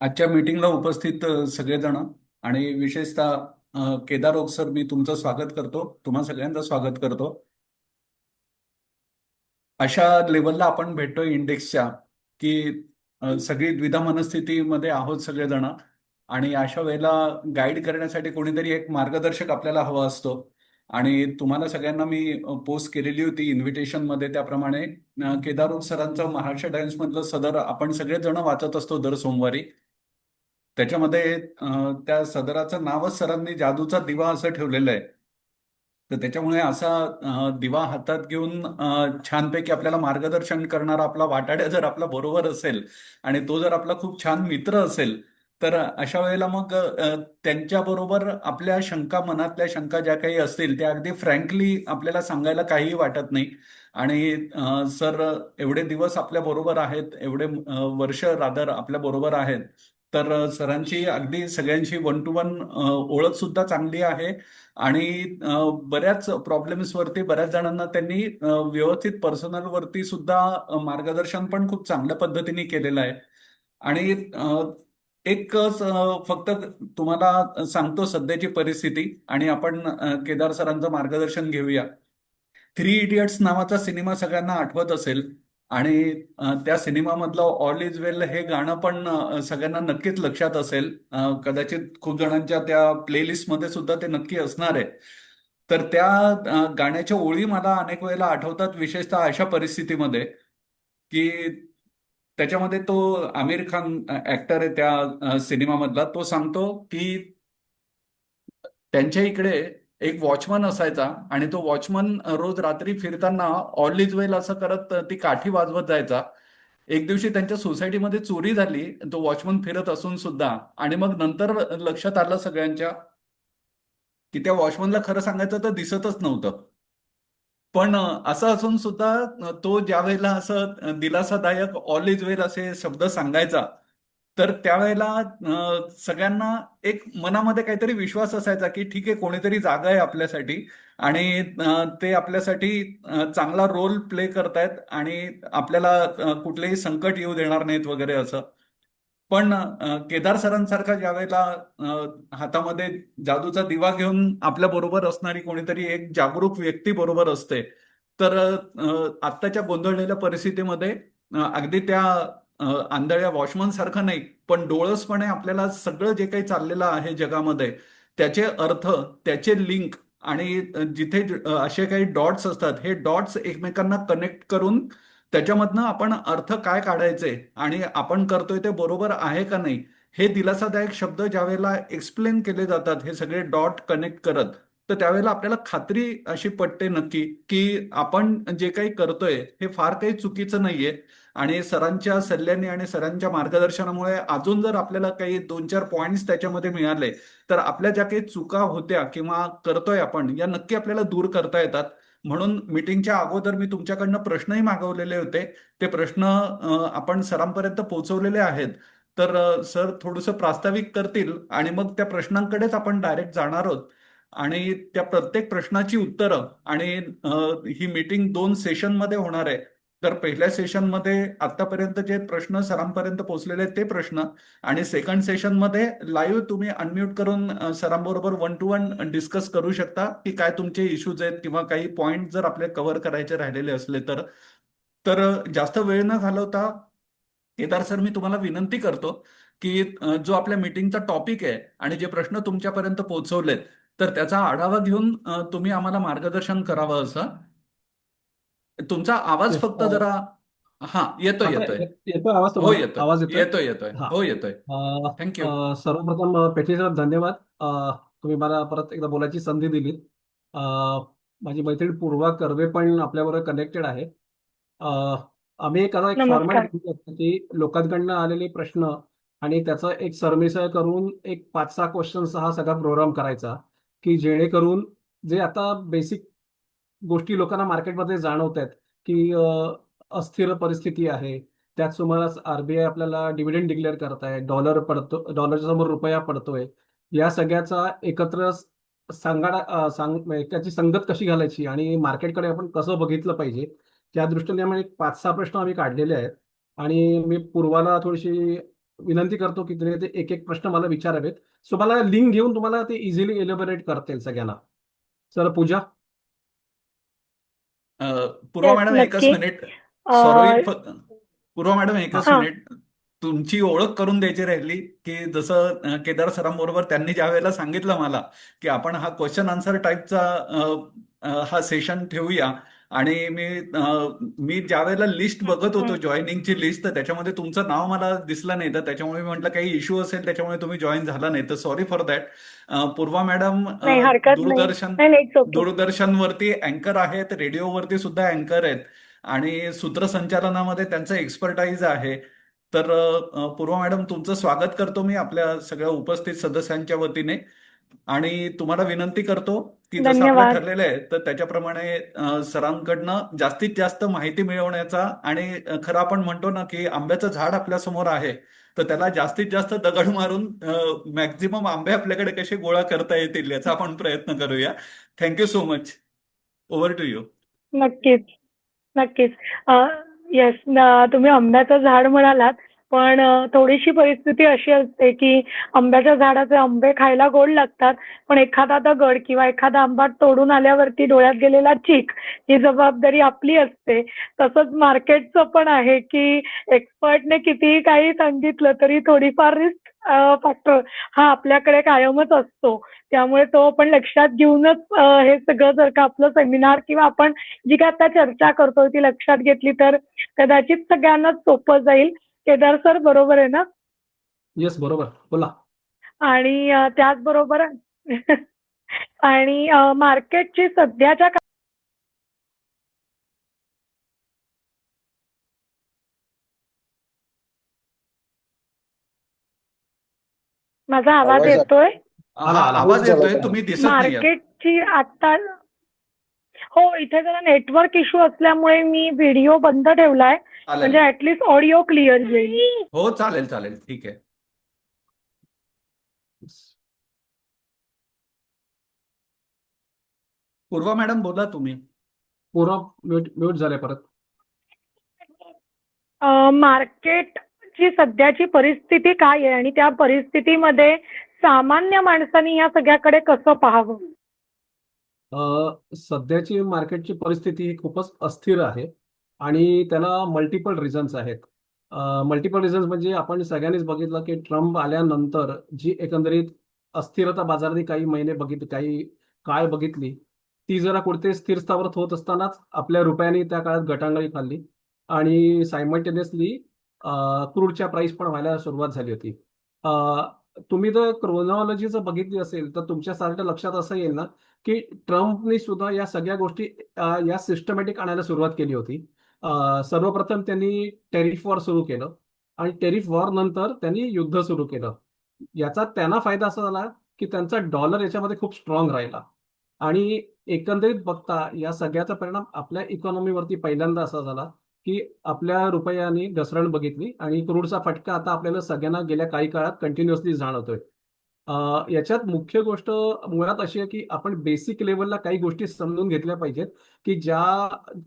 आजच्या मीटिंगला उपस्थित सगळेजण आणि विशेषतः केदार ओक सर, मी तुमचं स्वागत करतो. तुम्हा सगळ्यांचं स्वागत करतो. अशा लेवलला आपण भेटतोय इंडेक्सच्या की सगळी द्विधा मनस्थितीमध्ये आहोत सगळेजण. आणि अशा वेळेला गाईड करण्यासाठी कोणीतरी एक मार्गदर्शक आपल्याला हवा असतो. आणि तुम्हाला सगळ्यांना मी पोस्ट केलेली होती इन्व्हिटेशन मध्ये, त्याप्रमाणे केदार ओक सरांचं महाराष्ट्र टाइम्स मधलं सदर आपण सगळेजण वाचत असतो दर सोमवारी. त्याच्यामध्ये त्या सदराचं नावच सरांनी जादूचा दिवा असं ठेवलेलं आहे. तर त्याच्यामुळे असा दिवा हातात घेऊन छानपैकी आपल्याला मार्गदर्शन करणारा आपला वाटाड्या जर आपला बरोबर असेल आणि तो जर आपला खूप छान मित्र असेल, तर अशा वेळेला मग त्यांच्याबरोबर आपल्या शंका, मनातल्या शंका ज्या काही असतील त्या अगदी फ्रँकली आपल्याला सांगायला काहीही वाटत नाही. आणि सर एवढे दिवस आपल्या बरोबर आहेत, एवढे वर्ष रादर आपल्या बरोबर आहेत. तर सरांची अगदी सगळ्यांशी वन टू वन ओळख सुद्धा चांगली आहे. आणि बऱ्याच प्रॉब्लेम्स वरती बऱ्याच जणांना त्यांनी व्यवस्थित पर्सनल वरती सुद्धा मार्गदर्शन पण खूप चांगल्या पद्धतीने केलेलं आहे. आणि एकच फक्त तुम्हाला सांगतो सध्याची परिस्थिती, आणि आपण केदार सरांचं मार्गदर्शन घेऊया. थ्री इडियट्स नावाचा सिनेमा सगळ्यांना आठवत असेल. आणि त्या सिनेमामधलं ऑल इज वेल हे गाणं पण सगळ्यांना नक्कीच लक्षात असेल. कदाचित खूप जणांच्या त्या प्लेलिस्टमध्ये सुद्धा ते नक्की असणार आहे. तर त्या गाण्याच्या ओळी मला अनेक वेळेला आठवतात, विशेषतः अशा परिस्थितीमध्ये की त्याच्यामध्ये तो आमिर खान ऍक्टर आहे त्या सिनेमामधला, तो सांगतो की त्यांच्या इकडे एक वॉचमन असायचा आणि तो वॉचमन रोज रात्री फिरताना ऑल इज वेल असं करत ती काठी वाजवत जायचा. एक दिवशी त्यांच्या सोसायटीमध्ये चोरी झाली, तो वॉचमन फिरत असून सुद्धा. आणि मग नंतर लक्षात आलं सगळ्यांच्या की त्या वॉचमनला खरं सांगायचं तर दिसतच नव्हतं. पण असं असून सुद्धा तो ज्या वेळेला असं दिलासादायक ऑल इज वेल असे शब्द सांगायचा, तर त्यावेळेला सगळ्यांना एक मनामध्ये काहीतरी विश्वास असायचा की ठीक आहे, कोणीतरी जागा आहे आपल्यासाठी. आणि ते आपल्यासाठी चांगला रोल प्ले करतायत आणि आपल्याला कुठलेही संकट येऊ देणार नाहीत वगैरे असं. पण केदार सरांसारखा ज्यावेळेला हातामध्ये जादूचा दिवा घेऊन आपल्या बरोबर असणारी कोणीतरी एक जागरूक व्यक्ती बरोबर असते, तर आत्ताच्या गोंधळलेल्या परिस्थितीमध्ये अगदी त्या आंधळ्या वॉचमन सारखं नाही, पण डोळसपणे आपल्याला सगळं जे काही चाललेलं आहे जगामध्ये त्याचे अर्थ, त्याचे लिंक, आणि जिथे असे काही डॉट्स असतात, हे डॉट्स एकमेकांना कनेक्ट करून त्याच्यामधनं आपण अर्थ काय काढायचे आणि आपण करतोय ते बरोबर आहे का नाही, हे दिलासादायक शब्द ज्यावेळेला एक्सप्लेन केले जातात, हे सगळे डॉट कनेक्ट करत, तर त्यावेळेला आपल्याला खात्री अशी पटते नक्की की आपण जे काही करतोय हे फार काही चुकीचं नाहीये. आणि सरांच्या सल्ल्याने आणि सरांच्या मार्गदर्शनामुळे अजून जर आपल्याला काही दोन चार पॉइंट्स त्याच्यामध्ये मिळाले, तर आपल्या ज्या काही चुका होत्या किंवा करतोय आपण, या नक्की आपल्याला दूर करता येतात. म्हणून मीटिंगच्या अगोदर मी तुमच्याकडनं प्रश्नही मागवलेले होते. ते प्रश्न आपण सरांपर्यंत पोहोचवलेले आहेत. तर सर थोडंसं प्रास्ताविक करतील आणि मग त्या प्रश्नांकडेच आपण डायरेक्ट जाणार आहोत. आणि त्या प्रत्येक प्रश्नाची उत्तरं, आणि ही मीटिंग दोन सेशनमध्ये होणार आहे. तर पहिल्या सेशनमध्ये आतापर्यंत जे प्रश्न सरांपर्यंत पोहोचलेले आहेत ते प्रश्न, आणि सेकंड सेशनमध्ये लाईव्ह तुम्ही अनम्यूट करून सरांबरोबर वन टू वन डिस्कस करू शकता की काय तुमचे इश्यूज आहेत किंवा काही पॉइंट जर आपले कव्हर करायचे राहिलेले असले तर. तर जास्त वेळ न घालवता केदार सर, मी तुम्हाला विनंती करतो की जो आपल्या मीटिंगचा टॉपिक आहे आणि जे प्रश्न तुमच्यापर्यंत पोहोचवलेत, तर त्याचा आढावा घेऊन तुम्ही आम्हाला मार्गदर्शन करावं असं. तुमचा आवाज येस. फक्त जरा. हा, येतोय आता येतोय. येतोय आवाज हो तुम्हाला? येतोय. आवाज येतोय? येतोय येतोय. हा. हो येतोय. थँक्यू. सर्वप्रथम पेटली साहेब धन्यवाद. तुम्ही मला परत एकदा बोलायची संधी दिली. अ, माझी मैत्रीण पूर्वा कर्वे पण आपल्याबरोबर कनेक्टेड आहे. अ, आम्ही एक आता एक फॉर्मॅट नमस्कार. घेतलं होतं की लोकांकडनं आलेले प्रश्न आणि त्याचा एक सरमिसळ करून एक 5-6 क्वेश्चन्स हा सगळा प्रोग्राम करायचा, की जेणेकरून जे आता बेसिक गोष्टी लोकांना मार्केटमध्ये जाणवत आहेत की अस्थिर परिस्थिती आहे. त्यात तुम्हाला आरबीआय आपल्याला डिव्हिडंड डिक्लेअर करताय, डॉलर पडतो, डॉलरच्या समोर रुपया पडतोय. या सगळ्याचा एकत्र सांगाडा म्हणजे त्याची संगत कशी घालायची आणि मार्केटकडे आपण कसं बघितलं पाहिजे, त्या दृष्टीने आम्ही एक 5-6 प्रश्न आम्ही काढलेले आहेत. आणि मी पूर्वाला थोडीशी विनंती करतो की तुम्ही ते एक एक प्रश्न मला विचारावेत. सो मला लिंक घेऊन तुम्हाला ते इझिली एलिबरेट करता येईल सगळ्यांना. चला पूजा. अ, पूर्वा येस, मॅडम एकच नक्की. मिनिट. अ, सॉरी. पूर्वा मॅडम एकच हा. मिनिट. तुमची ओळख करून द्यायची राहिली की जसं केदार सरांबरोबर त्यांनी ज्या वेळेला सांगितलं मला की आपण हा क्वेश्चन आन्सर टाईपचा हा सेशन ठेवूया. आणि मी ज्या वेळेला लिस्ट बघत होतो हं. जॉईनिंगची लिस्ट, तर त्याच्यामध्ये तुमचं नाव मला दिसलं नाही, तर त्याच्यामुळे मी म्हटलं काही इश्यू असेल त्याच्यामुळे तुम्ही जॉईन झाला नाही, तर sorry for that. Purva madam नाही, हरकत नाही. दूरदर्शन नाही, नाही, इट्स ओके. दूरदर्शनवरती अँकर आहेत, रेडिओवरती सुद्धा अँकर आहेत आणि सूत्रसंचालनामध्ये त्यांचं एक्सपर्टाईज आहे. तर पूर्वा मॅडम, तुमचं स्वागत करतो मी आपल्या सगळ्या उपस्थित सदस्यांच्या वतीने. आणि तुम्हाला विनंती करतो की जसं आपलं धन्यवाद. ठरलेलं आहे तर त्याच्याप्रमाणे सरांकडनं जास्तीत जास्त माहिती मिळवण्याचा आणि खरं आपण म्हणतो ना की आंब्याचं झाड आपल्या समोर आहे, तर त्याला जास्तीत जास्त दगड मारून मॅक्झिमम आंबे आपल्याकडे कसे गोळा करता येतील याचा आपण प्रयत्न करूया. Thank you so much. Over to you. नक्कीच. नक्कीच. येस, तुम्ही आंब्याचं झाड म्हणालात, पण थोडीशी परिस्थिती अशी असते, की आंब्याच्या झाडाचे आंबे खायला गोड लागतात, पण एखादा दगड किंवा एखादा आंबा तोडून आल्यावरती डोळ्यात गेलेला चीक, ही जबाबदारी आपली असते. तसंच मार्केटचं पण आहे, की एक्सपर्टने कितीही काही सांगितलं तरी थोडीफार रिस्क फॅक्टर हा आपल्याकडे कायमच असतो. त्यामुळे तो आपण लक्षात घेऊनच हे सगळं जर का आपलं सेमिनार किंवा आपण जी काय आता चर्चा करतोय ती लक्षात घेतली तर कदाचित सगळ्यांनाच सोपं जाईल. केदार सर, बरोबर आहे ना? येस, बरोबर बोला. आणि त्याचबरोबर आणि मार्केटची सध्याच्या माझा आवाज आवाज येतोय? आला हा, आला. म्यूट आवाज झाला येतोय, होता. तुम्ही दिसत नाहीये. मार्केटची आता हो, इथे जरा नेटवर्क इश्यू असल्यामुळे मी व्हिडिओ बंद ठेवलाय, चालेल. म्हणजे ऍटलीस्ट ऑडिओ क्लिअर येईल. हो, चालेल चालेल, ठीक आहे. पूर्वा मॅडम, बोला तुम्ही. पूर्ण म्यूट म्यूट झाले परत. मार्केटची सध्याची परिस्थिती काय आहे आणि त्या परिस्थितीमध्ये सामान्य माणसाने या सगळ्याकडे कसं पाहावं? सध्याची मार्केटची परिस्थिती ही खूपच अस्थिर आहे आणि त्याला मल्टिपल रिझन्स आहेत. मल्टिपल रिझन्स म्हणजे आपण सगळ्यांनीच बघितलं की ट्रम्प आल्यानंतर जी एकंदरीत अस्थिरता बाजाराने काही महिने बघितली, काही काळ बघितली, ती जरा कुठे स्थिर स्थावरत होत असतानाच आपल्या रुपयाने त्या काळात गटांगळी खाल्ली आणि सायमल्टेनियसली क्रूडच्या प्राइस पण व्हायला सुरुवात झाली होती. अ, तुम्ही जर क्रोनॉलॉजी जर बघितली असेल तर तुमच्यासारख्या लक्षात असं येईल ना की ट्रम्पने सुद्धा या सगळ्या गोष्टी या सिस्टमॅटिक आणायला सुरुवात केली होती. सर्वप्रथम त्यांनी टेरिफ वॉर सुरू केलं आणि टेरिफ वॉर नंतर त्यांनी युद्ध सुरू केलं. याचा त्यांना फायदा असा झाला की त्यांचा डॉलर याच्यामध्ये खूप स्ट्रॉंग राहिला आणि एकंदरीत बघता या सगळ्याचा परिणाम आपल्या इकॉनॉमीवरती पहिल्यांदा असा झाला की आपल्या रुपयाने घसरण बघितली आणि क्रूडचा फटका आता आपल्याला सगळ्यांना गेल्या काही काळात कंटिन्युअसली जाणवतोय. याच्यात मुख्य गोष्ट मुळात अशी आहे की आपण बेसिक लेवलला काही गोष्टी समजून घेतल्या पाहिजेत की ज्या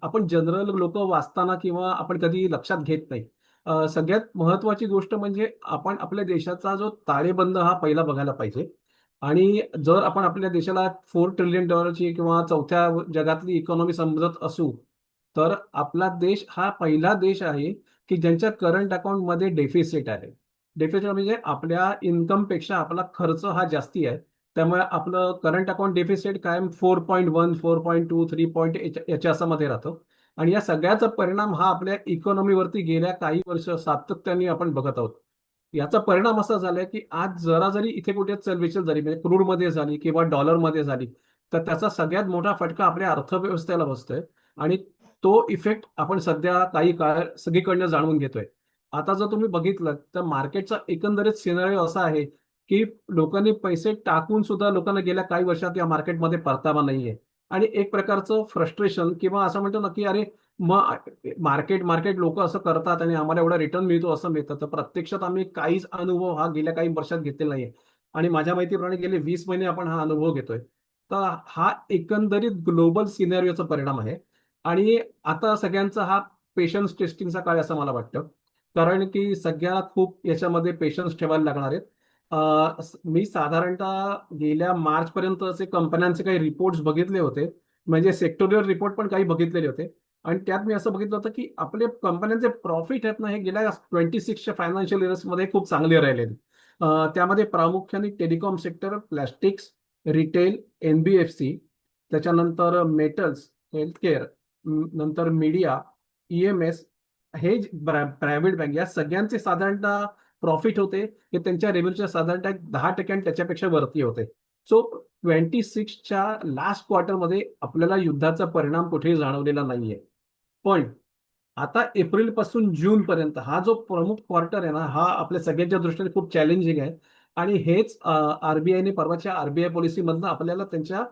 आपण जनरल लोक वाचताना किंवा आपण कधी लक्षात घेत नाही. सगळ्यात महत्वाची गोष्ट म्हणजे आपण आपल्या देशाचा जो ताळेबंद हा पहिला बघायला पाहिजे आणि जर आपण आपल्या देशाला $4 ट्रिलियन किंवा चौथ्या जगातली इकॉनॉमी समजत असू तर आपला देश हा पहिला देश आहे की ज्यांच्या करंट अकाउंटमध्ये डेफिसिट आहे. डेफिसिट म्हणजे आपल्या इन्कमपेक्षा आपला खर्च हा जास्ती आहे. त्यामुळे आपलं करंट अकाउंट डेफिसिट कायम 4.1, 4.2, 3 याच्या असामध्ये राहतं आणि या सगळ्याचा परिणाम हा आपल्या इकॉनॉमीवरती गेल्या काही वर्ष सातत्याने आपण बघत आहोत. याचा परिणाम असा झालाय की आज जरा जरी इथे कुठे चलबिचल झाली म्हणजे क्रूडमध्ये झाली किंवा डॉलरमध्ये झाली तर त्याचा सगळ्यात मोठा फटका आपल्या अर्थव्यवस्थेला बसतोय आणि तो इफेक्ट आपण सध्या काही काळ सगळीकडनं जाणून घेतोय. आता जर तुम्ही बघितलं तर मार्केटचा एकंदरीत सिनारिओ असा आहे की लोकांनी पैसे टाकून सुद्धा लोकांना गेल्या काही वर्षात या मार्केटमध्ये परतावा नाहीये आणि एक प्रकारचं फ्रस्ट्रेशन किंवा असं म्हणतो ना की अरे मग मार्केट मार्केट लोक असं करतात आणि आम्हाला एवढा रिटर्न मिळतो असं मिळतं, तर प्रत्यक्षात आम्ही काहीच अनुभव हा गेल्या काही वर्षात घेतलेला नाहीये आणि माझ्या माहितीप्रमाणे गेले 20 महिने आपण हा अनुभव घेतोय. तर हा एकंदरीत ग्लोबल सिनारिओचा परिणाम आहे आणि आता सगळ्यांचा हा पेशन्स टेस्टिंगचा काळ आहे असं मला वाटतं. कारण की सगळ्याला खूप याच्यामध्ये पेशन्स ठेवायला लागणार आहेत. मी साधारणतः गेल्या मार्च पर्यंत असे कंपन्यांचे काही रिपोर्ट्स बघितले होते, म्हणजे सेक्टोरियल रिपोर्ट पण काही बघितलेले होते. आणि त्यात मी असं बघितलं होतं की आपले कंपन्यांचे प्रॉफिट आहेत ना, हे गेल्या 26च्या फायनान्शियल इयर्समध्ये खूप चांगले राहिले. त्यामध्ये प्रामुख्याने टेलिकॉम सेक्टर, प्लॅस्टिक्स, रिटेल, एनबीएफसी, त्याच्यानंतर मेटल्स, हेल्थकेअर, नंतर मीडिया, ईएमएस, हे प्रायव्हेट बँक, या सगळ्यांचे साधारणतः प्रॉफिट होते हे त्यांच्या रेव्हेन्यूच्या साधारणतः 10% आणि त्याच्यापेक्षा वरती होते. सो 26च्या लास्ट क्वार्टरमध्ये आपल्याला युद्धाचा परिणाम कुठेही जाणवलेला नाहीये. पण आता एप्रिल पासून जून पर्यंत हा जो प्रमुख क्वार्टर आहे ना, हा आपल्या सगळ्यांच्या दृष्टीने खूप चॅलेंजिंग आहे. आणि हेच आरबीआयने परवाच्या आरबीआय पॉलिसीमधनं आपल्याला त्यांच्या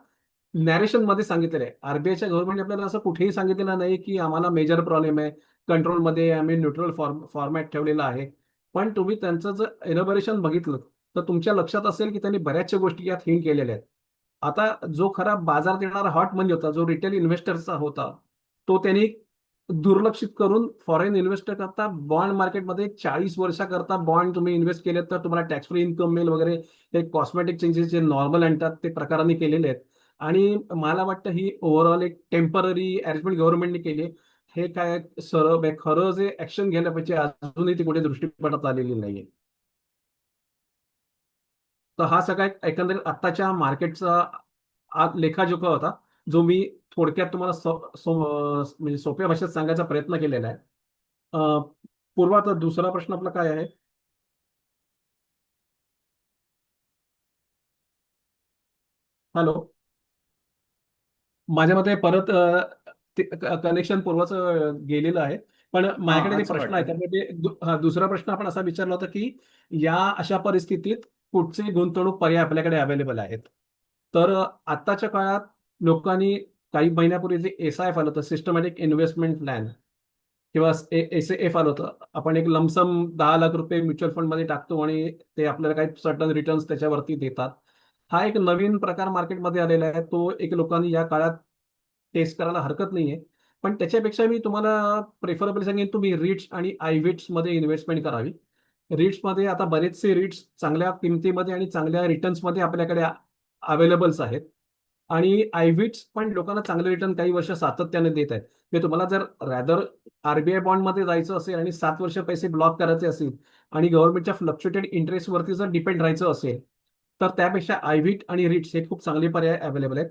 नॅरेशन मध्ये सांगितलेलं आहे. आरबीआयच्या गव्हर्नमेंट आपल्याला असं कुठेही सांगितलेलं नाही की आम्हाला मेजर प्रॉब्लेम आहे, कंट्रोलमध्ये आम्ही न्यूट्रल फॉर्मॅट ठेवलेला आहे. पण तुम्ही त्यांचं जर एलॅबोरेशन बघितलं तर तुमच्या लक्षात असेल की त्यांनी बऱ्याचशा गोष्टी यात हिंट केलेल्या आहेत. आता जो खरा बाजारात येणारा हॉट मनी होता, जो रिटेल इन्व्हेस्टरचा होता, तो त्यांनी दुर्लक्षित करून फॉरेन इन्व्हेस्टर करता बॉन्ड मार्केटमध्ये 40 वर्षाकरता बॉन्ड तुम्ही इन्व्हेस्ट केले तर तुम्हाला टॅक्स फ्री इन्कम मिळेल वगैरे, हे कॉस्मेटिक चेंजेस जे नॉर्मल आणतात ते प्रकारांनी केलेले आहेत. आणि मला वाटतं ही ओव्हरऑल एक टेम्पररी अरेंजमेंट गव्हर्नमेंटने केली आहे. हे काय सरळ खरं जे ऍक्शन घ्यायला पाहिजे अजूनही ती कुठे दृष्टीपथात आलेली नाहीये. तर हा सगळा एक एकंदरीत आत्ताच्या मार्केटचा लेखाजोखा होता, जो मी थोडक्यात तुम्हाला म्हणजे सोप्या भाषेत सांगायचा प्रयत्न केलेला आहे. अ, पूर्वा, तर दुसरा प्रश्न आपला काय आहे? हॅलो. माझ्या मते परत कनेक्शन पूर्वाचं गेलेलं आहे. पण हा माझ्याकडे जे असं प्रश्न आहे वाटतं. त्यामध्ये दुसरा प्रश्न आपण असा विचारला होता की या अशा परिस्थितीत कुठचे गुंतवणूक पर्याय आपल्याकडे अवेलेबल आहेत. तर आत्ताच्या काळात लोकांनी काही महिन्यापूर्वी जे एसआयएफ आलं होतं, सिस्टमॅटिक इन्व्हेस्टमेंट प्लॅन, किंवा एसएफ आलं होतं, आपण एक लमसम 10 लाख रुपये म्युच्युअल फंडमध्ये टाकतो आणि ते आपल्याला काही सर्टन रिटर्न्स त्याच्यावरती देतात. हा एक नवीन प्रकार मार्केटमध्ये आलेला आहे. तो एक लोकांनी या काळात टेस्ट करायला हरकत नाहीये. पण त्याच्यापेक्षा मी तुम्हाला प्रेफरेबल सांगेन तुम्ही रिट्स आणि आयव्हिट्स मध्ये इन्व्हेस्टमेंट करावी. रिट्स मध्ये आता बरेचसे रिट्स चांगल्या किमतीमध्ये आणि चांगल्या रिटर्न्समध्ये आपल्याकडे अवेलेबल्स आहेत. आणि आयव्हिट्स पण लोकांना चांगले रिटर्न काही वर्ष सातत्याने देत आहेत. म्हणजे तुम्हाला जर रॅदर आरबीआय बॉन्डमध्ये जायचं असेल आणि 7 वर्ष पैसे ब्लॉक करायचे असतील आणि गव्हर्नमेंटच्या फ्लक्च्युएटेड इंटरेस्टवरती जर डिपेंड राहायचं असेल, तर त्यापेक्षा आयव्हिट आणि रिट्स हे खूप चांगले पर्याय अवेलेबल आहेत.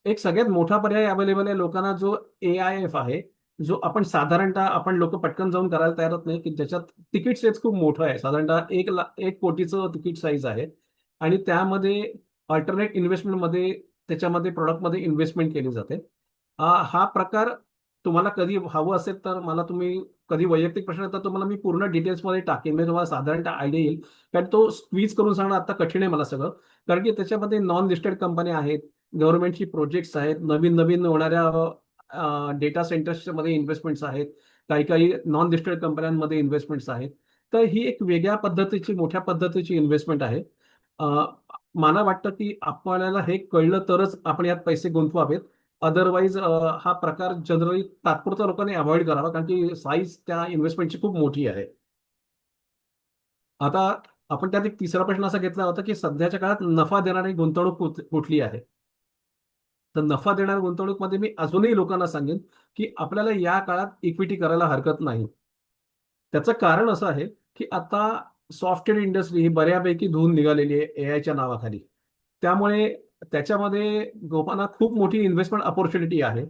एक सगळ्यात मोठा पर्याय अवेलेबल आहे लोकांना, जो एआयएफ आहे, जो आपण साधारणतः आपण लोक पटकन जाऊन करायला तयार होत नाही, की ज्याच्यात तिकीट साईज खूप मोठं आहे, साधारणतः 1 कोटीचं तिकीट साईज आहे. आणि त्यामध्ये अल्टरनेट इन्व्हेस्टमेंटमध्ये, त्याच्यामध्ये प्रोडक्टमध्ये इन्व्हेस्टमेंट केली जाते. हा प्रकार तुम्हाला कधी हवं असेल तर मला तुम्ही कधी वैयक्तिक प्रश्न तर तुम्हाला मी पूर्ण डिटेल्समध्ये टाकेन, म्हणजे तुम्हाला साधारणतः आयडिया येईल. कारण तो स्क्वीज करून सांगणं आता कठीण आहे मला सगळं. कारण की त्याच्यामध्ये नॉन लिस्टेड कंपन्या आहेत, गव्हर्नमेंटची प्रोजेक्ट्स आहेत, नवीन नवीन होणाऱ्या डेटा सेंटर्समध्ये इन्व्हेस्टमेंट्स आहेत, काही काही नॉन लिस्टेड कंपन्यांमध्ये इन्व्हेस्टमेंट्स आहेत. तर ही एक वेगळ्या पद्धतीची, मोठ्या पद्धतीची इन्व्हेस्टमेंट आहे. अ, मला वाटतं की आपल्याला हे कळलं तरच आपण यात पैसे गुंतवावेत. अदरवाईज हा प्रकार जनरली तात्पुरता लोकांनी अवॉइड करावा, कारण की साईज त्या इन्व्हेस्टमेंटची खूप मोठी आहे. आता आपण त्यात एक तिसरा प्रश्न असा घेतला होता की सध्याच्या काळात नफा देणारी गुंतवणूक कुठली आहे. तर नफा देणाऱ्या गुंतवणूकमध्ये मी अजूनही लोकांना सांगेन की आपल्याला या काळात इक्विटी करायला हरकत नाही. त्याचं कारण असं आहे की आता सॉफ्टवेअर इंडस्ट्री ही बऱ्यापैकी धुवून निघालेली आहे एआयच्या नावाखाली. त्यामुळे त्याच्यामध्ये लोकांना खूप मोठी इन्व्हेस्टमेंट अपॉर्च्युनिटी आहे.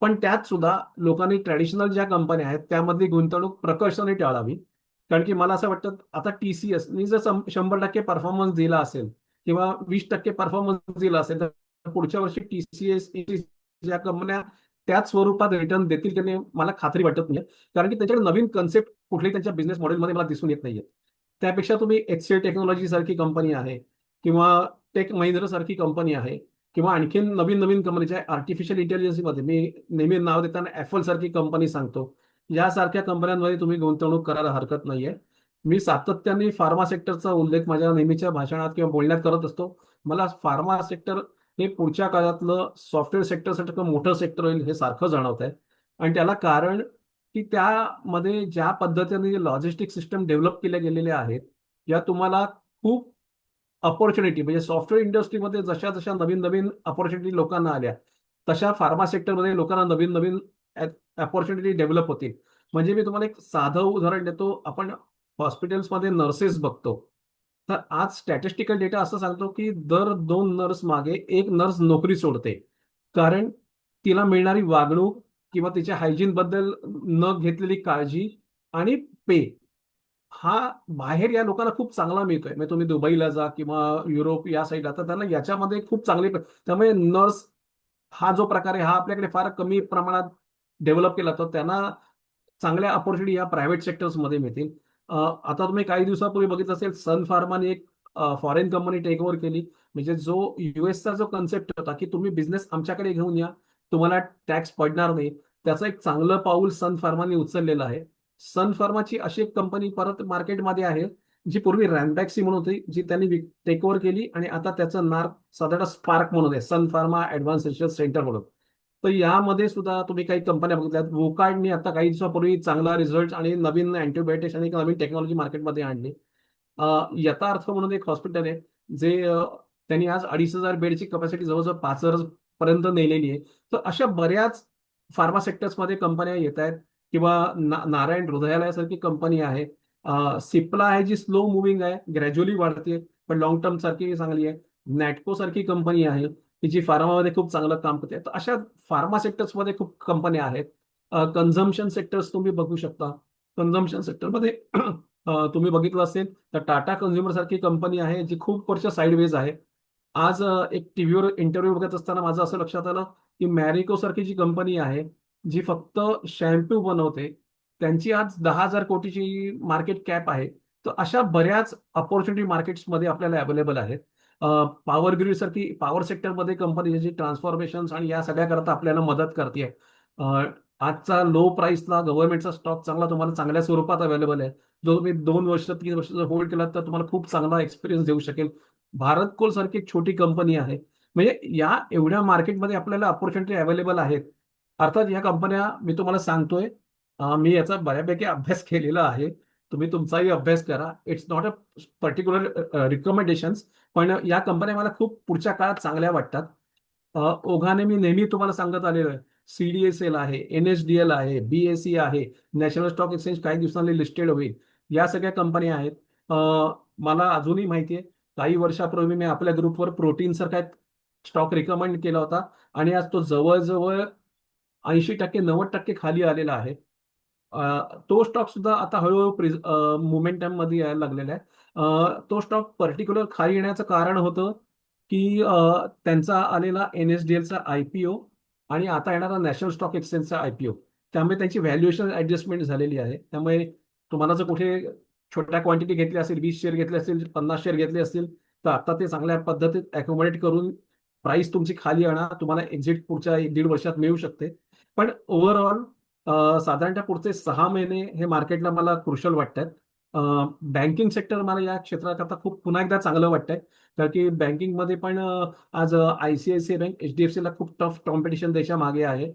पण त्यात सुद्धा लोकांनी ट्रॅडिशनल ज्या कंपन्या आहेत त्यामधली गुंतवणूक प्रकर्षाने टाळावी. कारण की मला असं वाटतं आता टीसीएसनी जर 100% परफॉर्मन्स दिला असेल किंवा 20% परफॉर्मन्स दिला असेल, तर पुढच्या वर्षी टीसीएस ज्या कंपन्या त्याच स्वरूपात रिटर्न देतील की नाही मला खात्री वाटत नाही. कारण की त्यांच्याकडे नवीन कन्सेप्ट कुठल्याही त्यांच्या बिझनेस मॉडेलमध्ये मला दिसून येत नाहीये. त्यापेक्षा तुम्ही एचसीएल टेक्नॉलॉजी सारखी कंपनी आहे, किंवा टेक महिंद्रा सारखी कंपनी आहे, किंवा आणखीन नवीन नवीन कंपनीच्या आर्टिफिशियल इंटेलिजन्समध्ये मी नेहमी नाव देताना ॲपल सारखी कंपनी सांगतो. यासारख्या कंपन्यांमध्ये तुम्ही गुंतवणूक करायला हरकत नाहीये. मी सातत्याने फार्मा सेक्टरचा उल्लेख माझ्या नेहमीच्या भाषणात किंवा बोलण्यात करत असतो. मला फार्मा सेक्टर हे पुढच्या काळातलं सॉफ्टवेअर सेक्टरसाठी मोठं सेक्टर होईल हे सारखं जाणवत आहे. आणि त्याला कारण की त्यामध्ये ज्या पद्धतीने लॉजिस्टिक सिस्टम डेव्हलप केल्या गेलेल्या आहेत, या तुम्हाला खूप अपॉर्च्युनिटी म्हणजे सॉफ्टवेअर इंडस्ट्रीमध्ये जशा जशा नवीन नवीन अपॉर्च्युनिटी लोकांना आल्या, तशा फार्मा सेक्टरमध्ये लोकांना नवीन नवीन अपॉर्च्युनिटी डेव्हलप होतील. म्हणजे मी तुम्हाला एक साधं उदाहरण देतो. आपण हॉस्पिटल्समध्ये नर्सेस बघतो. तर आज स्टॅटिस्टिकल डेटा असं सांगतो की दर 2 नर्स मागे 1 नर्स नोकरी सोडते. कारण तिला मिळणारी वागणूक किंवा तिच्या हायजीन बद्दल न घेतलेली काळजी आणि पे हा बाहेर या लोकांना खूप चांगला मिळतोय. म्हणजे तुम्ही दुबईला जा किंवा युरोप या साईडला, तर त्यांना याच्यामध्ये खूप चांगले त्यामुळे नर्स हा जो प्रकार आहे हा आपल्याकडे फार कमी प्रमाणात डेव्हलप केला, तर त्यांना चांगल्या अपॉर्च्युनिटी या प्रायव्हेट सेक्टर्समध्ये मिळतील. आता तुम्ही काही दिवसापूर्वी बघितलं असेल, सन फार्माने एक फॉरेन कंपनी टेक ओव्हर केली. म्हणजे जो युएसचा जो कन्सेप्ट होता की तुम्ही बिझनेस आमच्याकडे घेऊन या, तुम्हाला टॅक्स पडणार नाही, त्याचं एक चांगलं पाऊल सन फार्माने उचललेलं आहे. सन फार्माची अशी एक कंपनी परत मार्केटमध्ये आहे, जी पूर्वी रॅनबॅक्सी म्हणून होती, जी त्यांनी टेक ओव्हर केली आणि आता त्याचं नाव साधारण स्पार्क म्हणून आहे, सन फार्मा ऍडव्हान्स रिसर्च सेंटर म्हणून. तर यामध्ये सुद्धा तुम्ही काही कंपन्या बघितल्यात. वोकार्डने आता काही दिवसापूर्वी चांगला रिझल्ट आणि नवीन अँटीबायोटिक्स आणि एक नवीन टेक्नॉलॉजी मार्केटमध्ये आणली. यथार्थ म्हणून एक हॉस्पिटल आहे, जे त्यांनी आज 2,500 बेडची कपॅसिटी जवळजवळ 5,000 पर्यंत नेलेली आहे. तर अशा बऱ्याच फार्मा सेक्टर्समध्ये कंपन्या येत आहेत. किंवा नारायण हृदयालयासारखी कंपनी आहे. सिप्ला आहे, जी स्लो मुव्हिंग आहे, ग्रॅज्युअली वाढते, पण लॉंग टर्म सारखी चांगली आहे. नॅटको सारखी कंपनी आहे, की जी फार्मामध्ये खूप चांगलं काम करते. तर अशा फार्मा सेक्टर्समध्ये खूप कंपन्या आहेत. कन्झम्पशन सेक्टर्स तुम्ही बघू शकता. कन्झम्पशन सेक्टरमध्ये तुम्ही बघितलं असेल तर टाटा कन्झ्युमर सारखी कंपनी आहे, जी खूप वर्ष साईडवेज आहे. आज एक टीव्हीवर इंटरव्ह्यू बघत असताना माझं असं लक्षात आलं की मॅरिको सारखी जी कंपनी आहे, जी फक्त शॅम्पू बनवते, त्यांची आज 10,000 कोटीची मार्केट कॅप आहे. तर अशा बऱ्याच अपॉर्च्युनिटी मार्केट्समध्ये आपल्याला अवेलेबल आहेत. पॉवर ग्रीड सारखी पॉवर सेक्टरमध्ये कंपनी जी ट्रान्सफॉर्मेशन आणि या सगळ्या करता आपल्याला मदत करते. आजचा लो प्राइसला गव्हर्नमेंटचा स्टॉक चांगला तुम्हाला चांगल्या स्वरूपात अवेलेबल आहे, जो तुम्ही 2 वर्ष 3 वर्ष जर होल्ड केला तर तुम्हाला खूप चांगला एक्सपिरियन्स देऊ शकेल. भारत कोल सारखी एक छोटी कंपनी आहे. म्हणजे या एवढ्या मार्केटमध्ये आपल्याला अपॉर्च्युनिटी अवेलेबल आहेत. अर्थात या कंपन्या मी तुम्हाला सांगतोय, मी याचा बऱ्यापैकी अभ्यास केलेला आहे. तुम्ही तुमचाही अभ्यास करा. It's not a particular recommendations, पण या कंपन्या मला खूप पुढच्या काळात चांगल्या वाटतात. ओघाने मी नेहमी तुम्हाला सांगत आलेलो आहे. CDSL आहे, NSDL आहे, BSE आहे, नॅशनल स्टॉक एक्सचेंज काही दिवसांनी लिस्टेड होईल. या सगळ्या कंपन्या आहेत. मला अजूनही माहिती आहे, काही वर्षापूर्वी मी आपल्या ग्रुपवर प्रोटीन सारखा स्टॉक रिकमेंड केला होता आणि आज तो जवळजवळ 80% 90% खाली आलेला आहे. तो स्टॉक सुद्धा आता हळूहळू मोमेंटम मध्ये यायला लागलेला आहे. तो स्टॉक पर्टिक्युलर खाली येण्याचं कारण होतं की त्यांचा आलेला NSDLचा IPO आणि आता येणारा नॅशनल स्टॉक एक्सचेंजचा IPO, त्यामुळे त्यांची व्हॅल्युएशन ऍडजस्टमेंट झालेली आहे. त्यामुळे तुम्हाला जर कुठे छोट्या क्वांटिटी घेतली असेल, 20 शेअर घेतले असतील, 50 शेअर घेतले असतील, तर आता ते चांगल्या पद्धतीत अकोमोडेट करून प्राइस तुमची खाली येणार, तुम्हाला एक्झिट पुढच्या 1-1.5 वर्षात मिळू शकते. पण ओव्हरऑल साधारणतः पुढचे 6 महिने हे मार्केटला मला क्रुशल वाटतात. बँकिंग सेक्टर मला या क्षेत्राकरता खूप पुन्हा एकदा चांगलं वाटतंय. कारण की बँकिंगमध्ये पण आज ICICI बँक, HDFC ला खूप टफ कॉम्पिटिशन त्याच्या मागे आहे.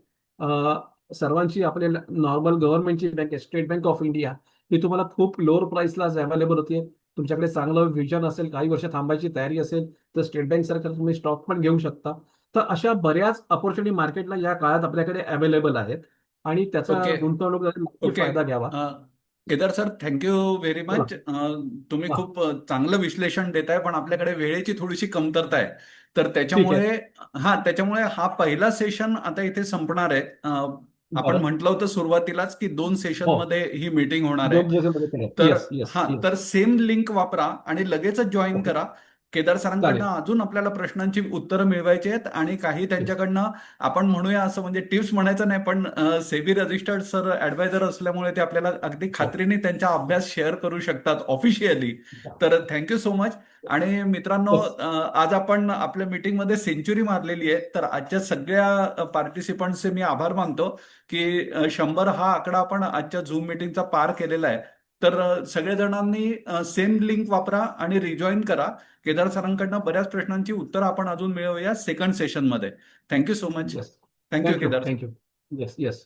सर्वांची आपल्याला नॉर्मल गव्हर्नमेंटची बँक आहे, स्टेट बँक ऑफ इंडिया, ही तुम्हाला खूप लोअर प्राइसला अवेलेबल होते. तुमच्याकडे चांगलं व्हिजन असेल, काही वर्ष थांबायची तयारी असेल, तर स्टेट बँक सारखं तुम्ही स्टॉक पण घेऊ शकता. तर अशा बऱ्याच अपॉर्च्युनिटी मार्केटला या काळात आपल्याकडे अवेलेबल आहेत आणि त्याचा ओके. गुंतवणूकदारांनी नक्की ओके. फायदा घ्यावा. अ, केदार सर, थँक्यू व्हेरी बोला. मच. तुम्ही वा. खूप चांगलं विश्लेषण देताय, पण आपल्याकडे वेळेची थोडीशी कमतरता आहे. तर ठीक आहे. त्याच्यामुळे हा पहिला सेशन आता इथे संपणार आहे. आपण बरं. म्हटलं होतं सुरुवातीलाच की 2 हो. सेशनमध्ये ही मीटिंग होणार आहे. 2 दिवसामध्ये केलं. तर येस, येस, येस. तर सेम लिंक वापरा आणि लगेचच जॉईन ओके. करा. केदार सरांकडनं चालेल. अजून आपल्याला प्रश्नांची उत्तरं मिळवायची आहेत आणि काही येस. त्यांच्याकडनं आपण म्हणूया असं, म्हणजे टिप्स म्हणायचं नाही, पण सेबी रजिस्टर्ड सर ऍडवायझर असल्यामुळे ते आपल्याला अगदी हो. खात्रीने त्यांचा अभ्यास शेअर करू शकतात ऑफिशियली. तर थँक्यू सो मच. आणि मित्रांनो, येस. आज आपण आपल्या मीटिंगमध्ये सेंचुरी मारलेली आहे. तर आजच्या सगळ्या पार्टिसिपंट्सचे मी आभार मानतो की 100 हा आकडा आपण आजच्या झूम मीटिंगचा पार केलेला आहे. तर सगळेजणांनी सेम लिंक वापरा आणि रिजॉईन करा. केदार सरांकडनं बऱ्याच प्रश्नांची उत्तरं आपण अजून मिळवूया सेकंड सेशनमध्ये. Thank you so much. Yes. Thank you thank you. Kedar. Thank you. Yes, yes.